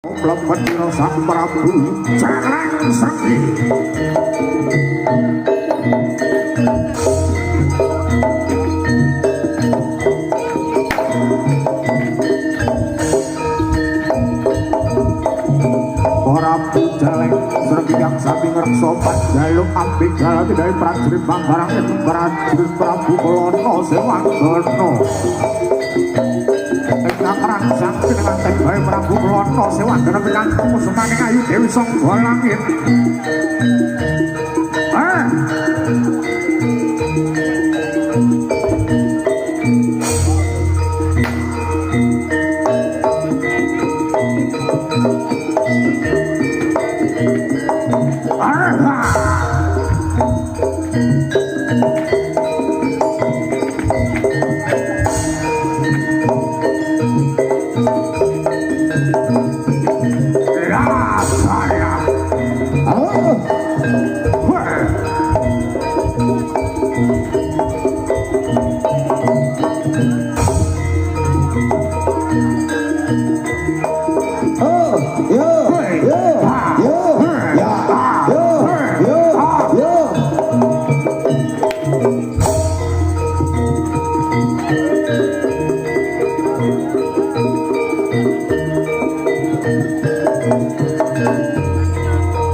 Mlebetira Sang Prabu Jalan Sakti. Prabu Jaleng sregeng sami ngreksa panjaluk ambing galati dari prajurit Manggarang ing prajurit Prabu Kulana Sewanggana. Ingkang rangsang pinanganten bae Prabu Kulana Sewanggana pikantuk pusukaning Ayu Dewi Sangga Langit.